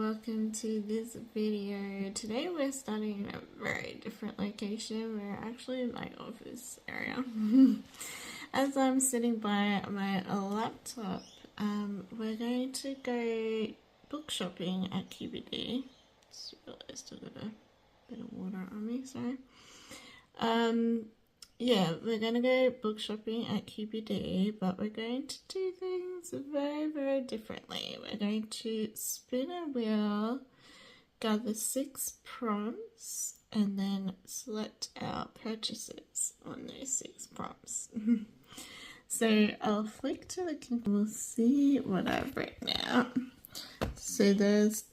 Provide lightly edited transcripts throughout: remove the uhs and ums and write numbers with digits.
welcome to this video. Today we're starting in a very different location. We're actually in my office area. As I'm sitting by my laptop, we're going to go book shopping at QBD. Just realized I got a bit of water on me, sorry. Yeah, we're going to go book shopping at QBD, but we're going to do things very, very differently. We're going to spin a wheel, gather 6 prompts, and then select our purchases on those 6 prompts. So I'll flick to the computer, we'll see what I've written out. So there's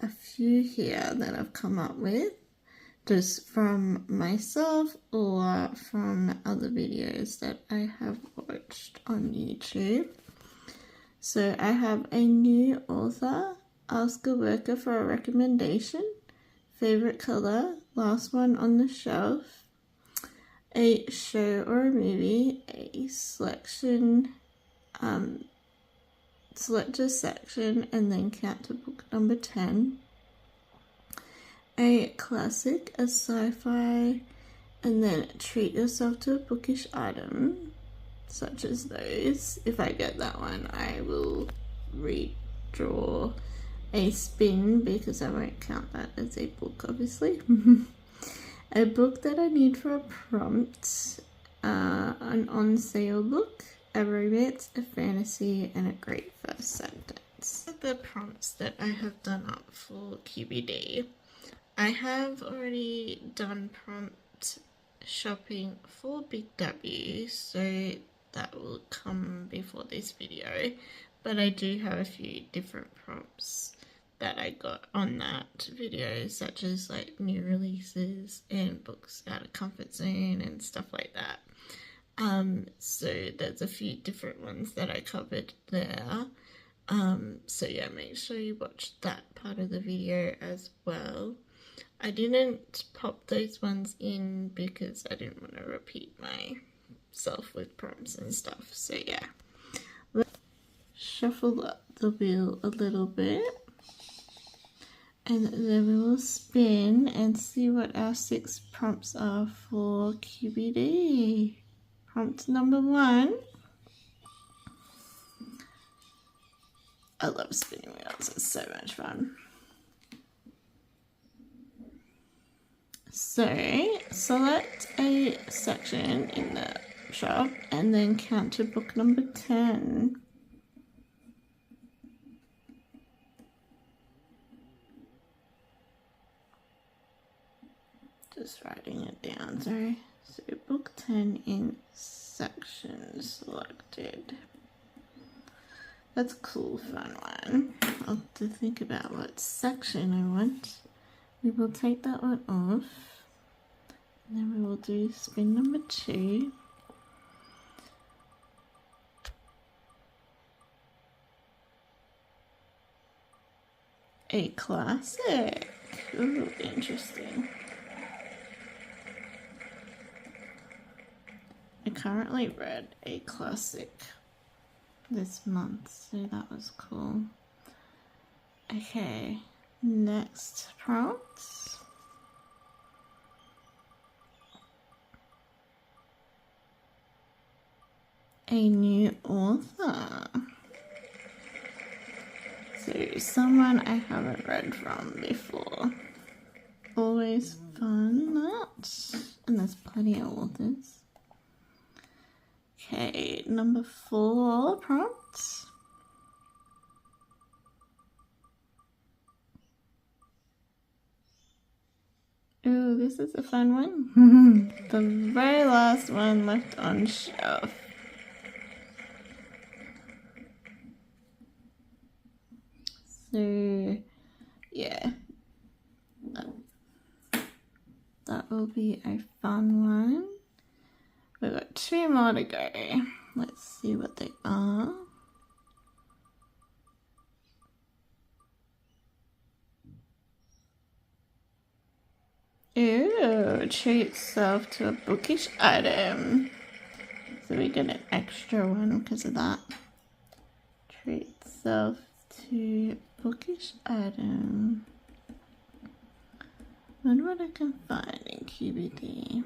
a few here that I've come up with, just from myself or from other videos that I have watched on YouTube. So I have a new author, ask a worker for a recommendation, favorite color, last one on the shelf, a show or a movie, a selection, select a section and then count to book number 10. A classic, a sci-fi, and then treat yourself to a bookish item, such as those. If I get that one, I will redraw a spin because I won't count that as a book, obviously. A book that I need for a prompt, an on sale book, a romance, a fantasy, and a great first sentence. The prompts that I have done up for QBD. I have already done prompt shopping for Big W, so that will come before this video, but I do have a few different prompts that I got on that video, such as like new releases and books out of comfort zone and stuff like that. So there's a few different ones that I covered there. So yeah, make sure you watch that part of the video as well. I didn't pop those ones in because I didn't want to repeat myself with prompts and stuff. So yeah, let's shuffle up the wheel a little bit and then we will spin and see what our 6 prompts are for QBD. Prompt number 1. I love spinning wheels, it's so much fun. So, select a section in the shop and then count to book number 10. Just writing it down, sorry. So, book 10 in section selected. That's a cool, fun one. I'll have to think about what section I want. We will take that one off, and then we will do spin number 2. A classic. Ooh, interesting. I currently read a classic this month, so that was cool. Okay. Next prompt. A new author. So someone I haven't read from before. Always fun, that. And there's plenty of authors. Okay, number 4 prompt. Ooh, this is a fun one. The very last one left on shelf. So, yeah. That will be a fun one. We've got 2 more to go. Let's see what they are. Ooh, treat yourself to a bookish item. So we get an extra one because of that. Treat yourself to bookish item. Wonder what I can find in QBD.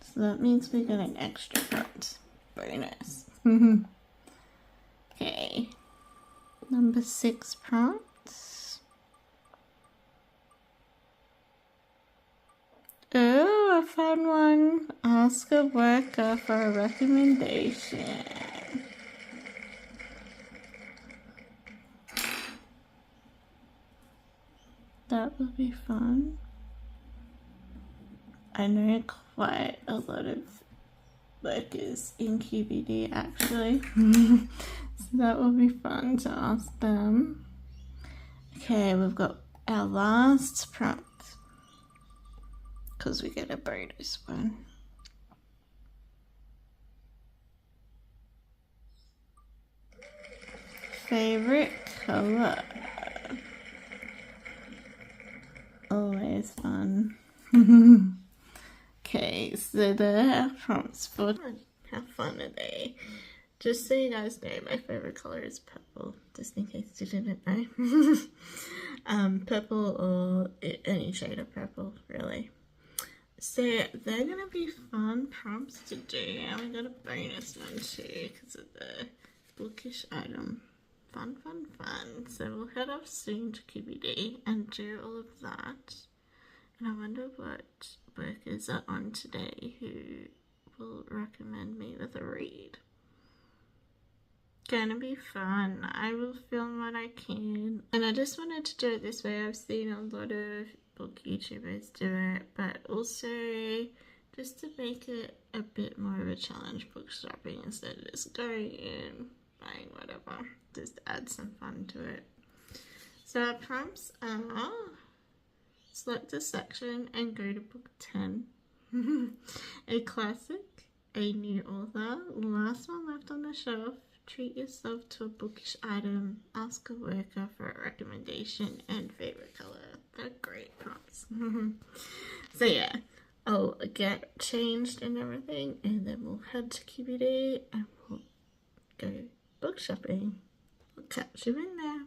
So that means we get an extra prompt. Bonus. Okay. Number 6 prompts. Oh, I found one. Ask a worker for a recommendation. That would be fun. I know quite a lot of workers in QBD actually. So that will be fun to ask them. Okay, we've got our last prompt. Because we get a bonus one. Favorite color. Always fun. Okay, so the prompts for how fun are they? Just so you guys know, my favorite color is purple, just in case you didn't know. Purple or any shade of purple, really. So they're gonna be fun prompts to do, and we got a bonus one too because of the bookish item. Fun, fun, fun. So we'll head off soon to QBD and do all of that. And I wonder what workers are on today who will recommend me with a read. Gonna be fun. I will film what I can. And I just wanted to do it this way. I've seen a lot of book YouTubers do it, but also just to make it a bit more of a challenge book shopping instead of just going in, buying whatever. Just add some fun to it. So our prompts are select a section and go to book 10. A classic, a new author, last one left on the shelf, treat yourself to a bookish item, ask a worker for a recommendation, and favorite color. They're great prompts. So yeah, I'll get changed and everything, and then we'll head to QBD and we'll go book shopping. I'll catch you in there.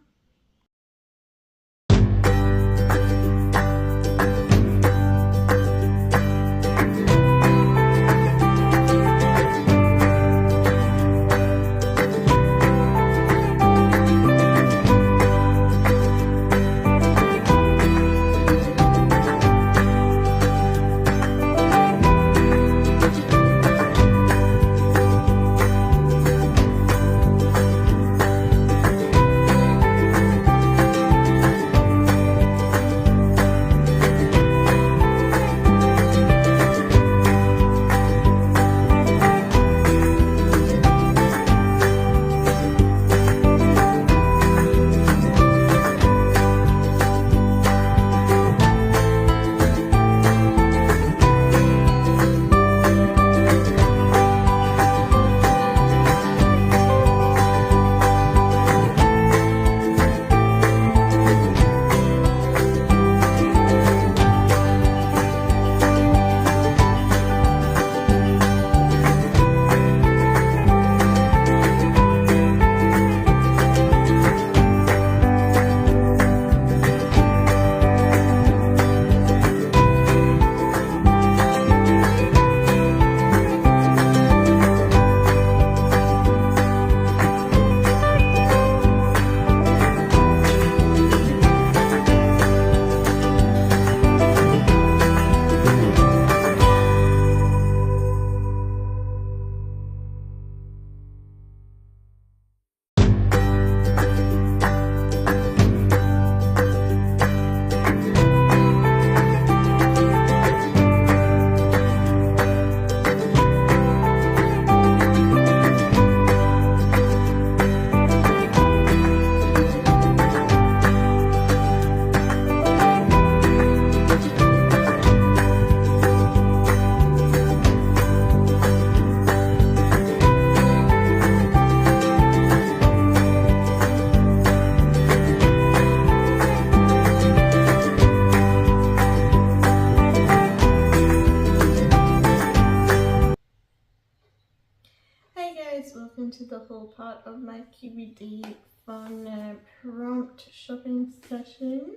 welcome to the whole part of my QBD fun prompt shopping session.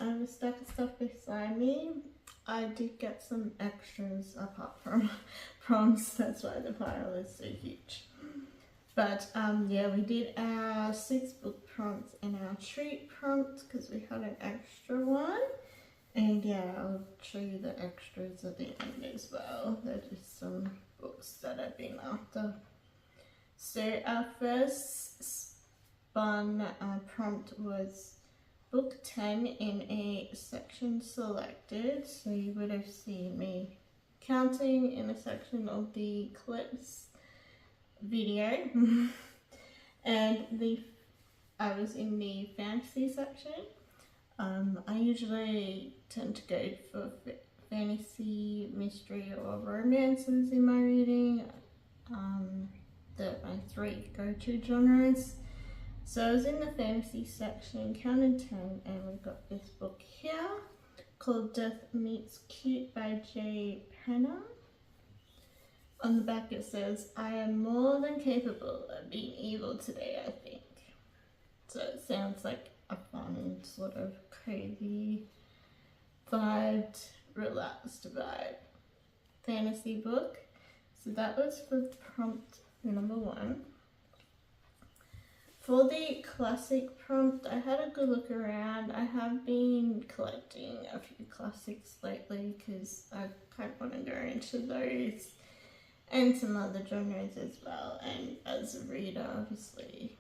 I have a stack of stuff beside me. I did get some extras apart from prompts, that's why the pile is so huge. But yeah, we did our 6 book prompts and our treat prompt because we had an extra one. And yeah, I'll show you the extras at the end as well. They're just some books that I've been after. So our first spun prompt was book 10 in a section selected. So you would have seen me counting in a section of the clips video. And I was in the fantasy section. I usually tend to go for fantasy, mystery or romances in my reading. They're my 3 go-to genres. So I was in the fantasy section, counted 10, and we got this book here called Death Meets Cute by J. Penner. On the back it says, I am more than capable of being evil today, I think. So it sounds like a fun, sort of crazy vibed, relaxed vibe fantasy book. So that was for prompt number 1. For the classic prompt, I had a good look around. I have been collecting a few classics lately because I kind of want to go into those and some other genres as well. And as a reader, obviously,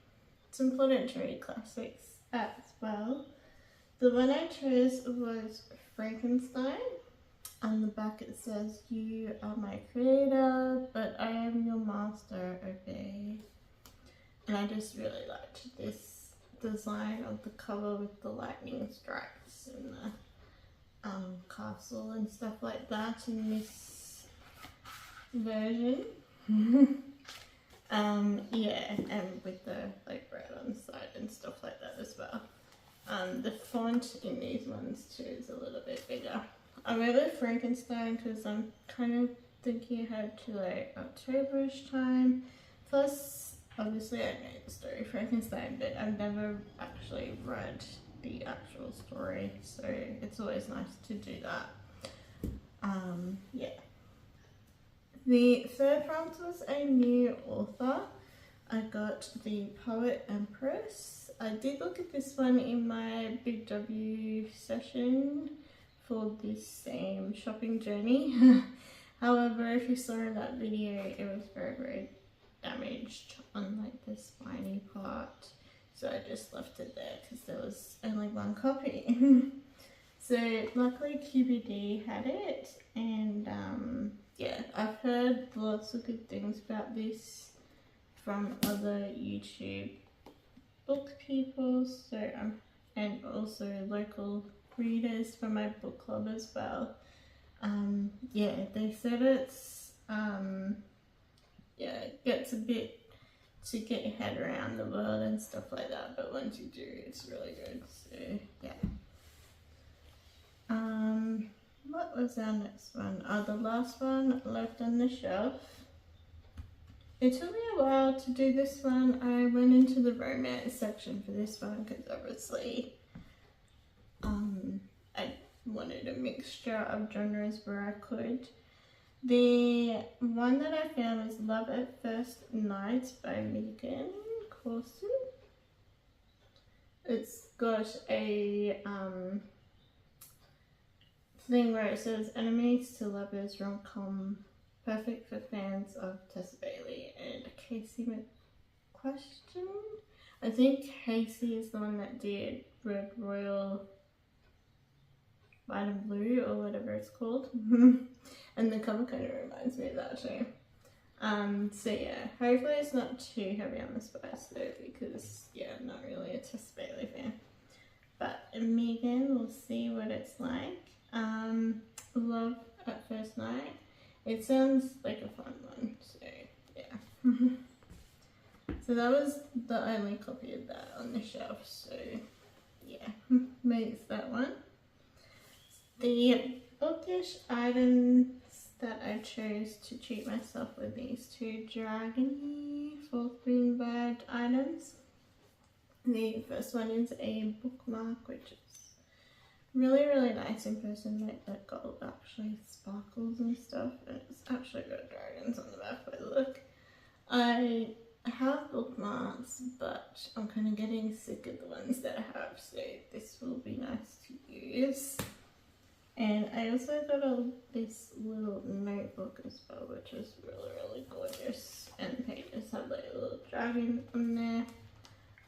it's important to read classics as well. The one I chose was Frankenstein. On the back it says, you are my creator, but I am your master, obey. And I just really liked this design of the cover with the lightning strikes and the castle and stuff like that in this version. Yeah, and with the like red on the side and stuff like that as well. The font in these ones too is a little bit bigger. I went with Frankenstein because I'm kind of thinking ahead to like Octoberish time. Plus, obviously I know the story of Frankenstein, but I've never actually read the actual story, so it's always nice to do that. Yeah. The third prompt was a new author. I got The Poet Empress. I did look at this one in my Big W session for this same shopping journey. However, if you saw in that video, it was very, very damaged on like the spiny part. So I just left it there because there was only 1 copy. So luckily QBD had it, and yeah, I've heard lots of good things about this from other YouTube book people, so and also local readers from my book club as well. Yeah, they said it's yeah, it gets a bit to get your head around the world and stuff like that, but once you do, it's really good. So yeah. What was our next one? Oh, the last one left on the shelf. It took me a while to do this one. I went into the romance section for this one because obviously I wanted a mixture of genres where I could. The one that I found was Love at First Night by Megan Corson. It's got a thing where it says enemies to lovers rom-com, perfect for fans of Tessa Bailey and Casey McQuestion. I think Casey is the one that did Red Royal White and Blue or whatever it's called. And the cover kind of reminds me of that too. So yeah, hopefully it's not too heavy on the spice though, because yeah, I'm not really a Tessa Bailey fan. But Megan, we'll see what it's like. Love at First Night. It sounds like a fun one, so yeah. So that was the only copy of that on the shelf, so yeah, makes that one. The bookish items that I chose to treat myself with, these 2 dragony 4th moon vibed items. The first one is a bookmark, which is really, really nice in person. Like that gold actually sparkles and stuff, and it's actually got dragons on the back by the look. I have bookmarks, but I'm kind of getting sick of the ones that I have, so this will be nice to use. And I also got this little notebook as well, which is really, really gorgeous. And the pages have like a little dragon on there.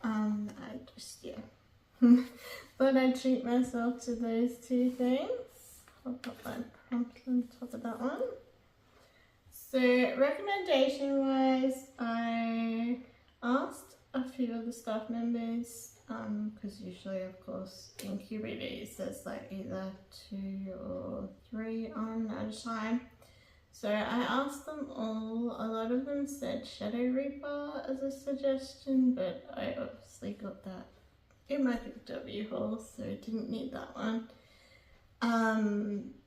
I just, yeah. But I treat myself to those two things. I'll put my prompt on top of that one. So recommendation wise, I asked a few of the staff members, because usually of course in QBDs there's like either 2 or 3 on at a time. So I asked them all. A lot of them said Shadow Reaper as a suggestion, but I obviously got that in my W haul, so I didn't need that one.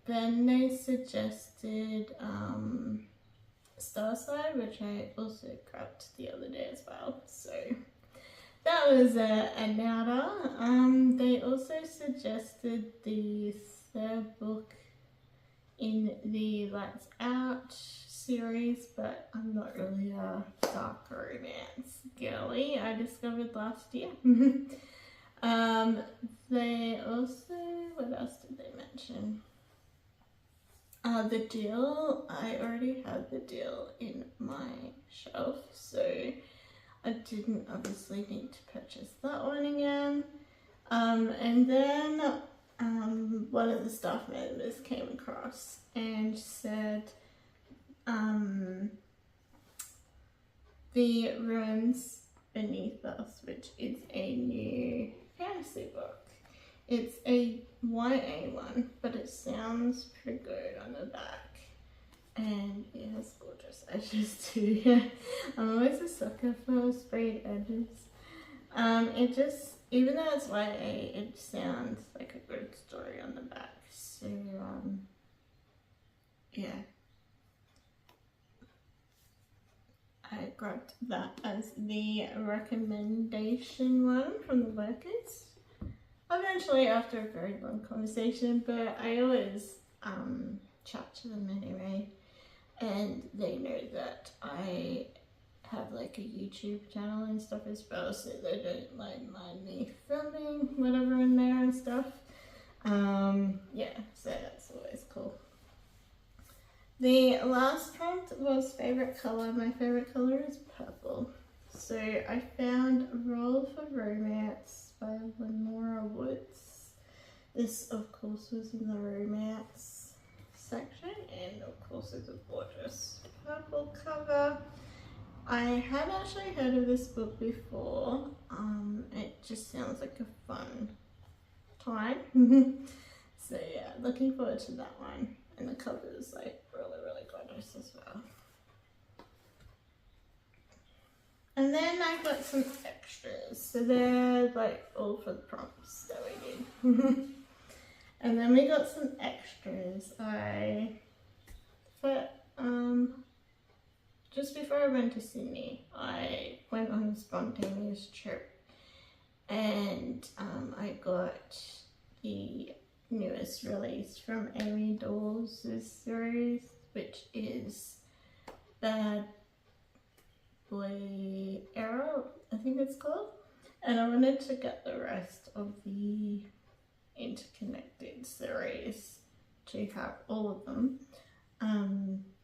Then they suggested Starside, which I also grabbed the other day as well, so that was a nouter. They also suggested the 3rd book in the Lights Out series, but I'm not really a dark romance girly, I discovered last year. They also, what else did they mention? The deal, I already had the deal in my shelf, so I didn't obviously need to purchase that one again. And then one of the staff members came across and said The Ruins Beneath Us, which is a new fantasy book. It's a YA one, but it sounds pretty good on the back, and it has gorgeous edges too. Yeah, I'm always a sucker for sprayed edges. It just, even though it's YA, it sounds like a good story on the back. So yeah, I grabbed that as the recommendation one from the workers. Eventually, after a very long conversation, but I always chat to them anyway, and they know that I have like a YouTube channel and stuff as well, so they don't like mind me filming whatever in there and stuff. Yeah, so that's always cool. The last prompt was favorite color. My favorite color is purple. So I found Roll for Romance by Lenora Woods. This of course was in the romance section, and of course it's a gorgeous purple cover. I had actually heard of this book before. It just sounds like a fun time. So yeah, looking forward to that one. And the cover is like really, really gorgeous as well. And then I got some extras. So they're like all for the prompts that we did. And then we got some extras. Just before I went to Sydney, I went on a spontaneous trip, and I got the newest release from Amy Dawes' series, which is Bad Boy Arrow, I think it's called. And I wanted to get the rest of the interconnected series to have all of them.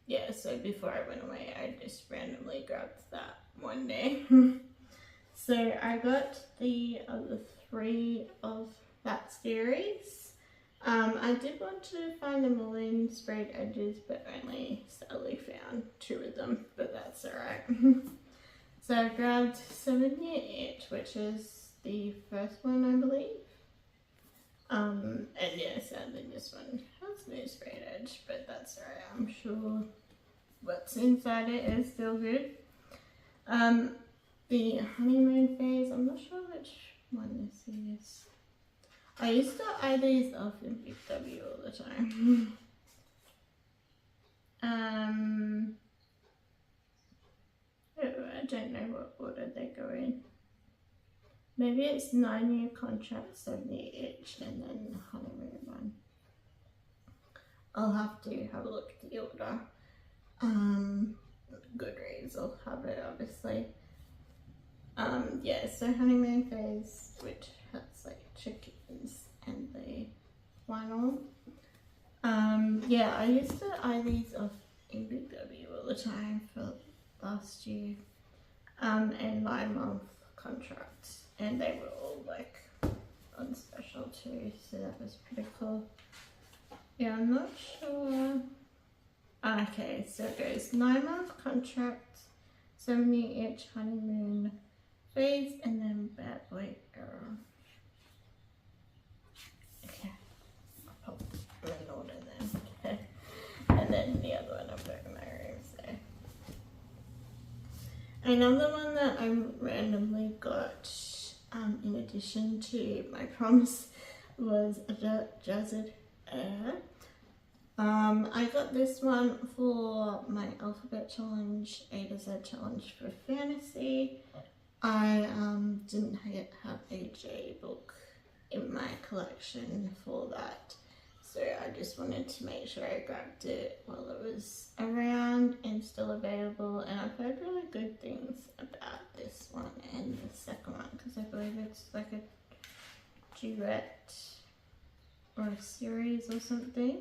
Yeah, so before I went away, I just randomly grabbed that one day. So I got the other 3 of that series. I did want to find them all in sprayed edges, but only sadly found 2 of them, but that's alright. So I grabbed 7 Year Itch, which is the first one, I believe. And yeah, sadly this one has no sprayed edge, but that's alright. I'm sure what's inside it is still good. The Honeymoon Phase, I'm not sure which one this is. I used to eye these off in Big W all the time. I don't know what order they go in. maybe it's 9-year contract, 70 each, and then honeymoon one. I'll have to have a look at the order. Goodreads, I'll have it obviously. Yeah, so honeymoon phase, which has like chickens and the vinyl. Yeah, I used to eye these off in Big W all the time for last year. And 9-month contracts, and they were all like on special too, so that was pretty cool. Yeah, I'm not sure. Okay, so it goes 9-month contract, 70 each honeymoon phase, and then bad boy era. Okay, I'll pop them in order then. Okay, and then the other one I've got in my room. So another one that I randomly got, in addition to my promise, was a Jazzed Air. I got this one for my alphabet challenge, A to Z challenge for fantasy. I didn't yet have a J book in my collection for that, so I just wanted to make sure I grabbed it while it was around and still available, and I've heard really good things about this one and the second one, because I believe it's like a duet or a series or something.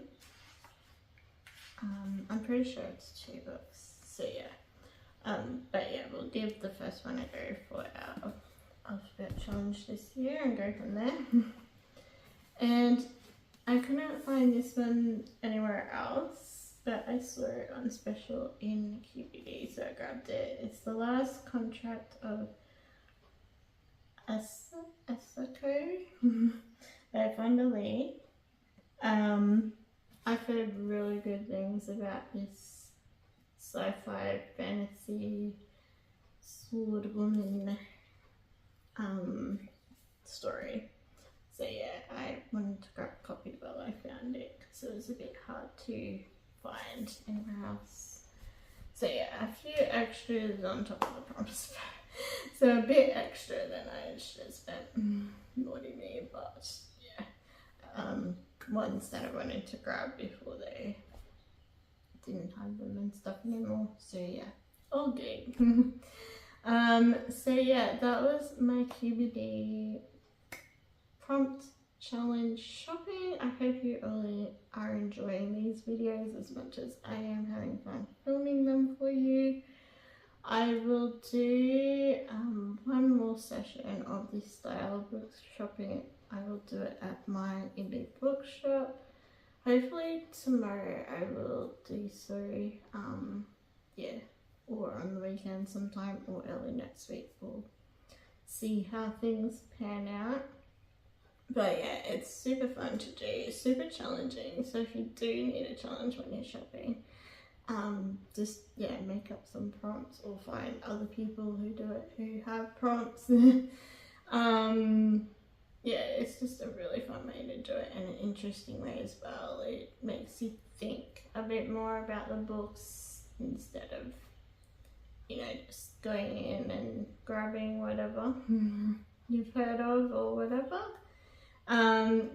I'm pretty sure it's 2 books, so yeah. But yeah, we'll give the first one a go for our alphabet challenge this year and go from there. And I couldn't find this one anywhere else, but I saw it on special in QBD, so I grabbed it. It's the last contract of Asako by Fonda Lee. I've heard really good things about this sci-fi fantasy sword woman story. So yeah, I wanted to grab a copy while I found it, because it was a bit hard to find anywhere else. So yeah, a few extras on top of the promise. So a bit extra than I should have spent. Naughty me, but yeah. Ones that I wanted to grab before they didn't have them and stuff anymore. So yeah, all good. So yeah, that was my QBD prompt challenge shopping. I hope you all are enjoying these videos as much as I am having fun filming them for you. I will do one more session of this style of book shopping. I will do it at my indie bookshop. Hopefully tomorrow I will do so, yeah, or on the weekend sometime, or early next week. We'll see how things pan out. But yeah, it's super fun to do, super challenging. So if you do need a challenge when you're shopping, just yeah, make up some prompts or find other people who do it who have prompts. Yeah, it's just a really fun way to do it, and an interesting way as well. It makes you think a bit more about the books instead of, you know, just going in and grabbing whatever you've heard of or whatever.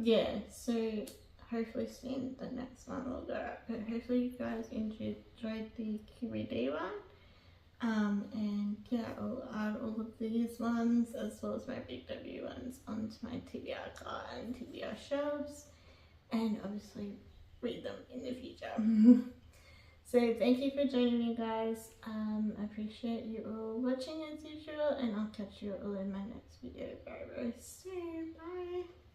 Yeah, so hopefully soon the next one will go up, but hopefully you guys enjoyed the QBD one. And yeah, I'll add all of these ones as well as my Big W ones onto my TBR cart and TBR shelves, and obviously read them in the future. So thank you for joining me, guys. I appreciate you all watching as usual, and I'll catch you all in my next video very, very soon. Bye!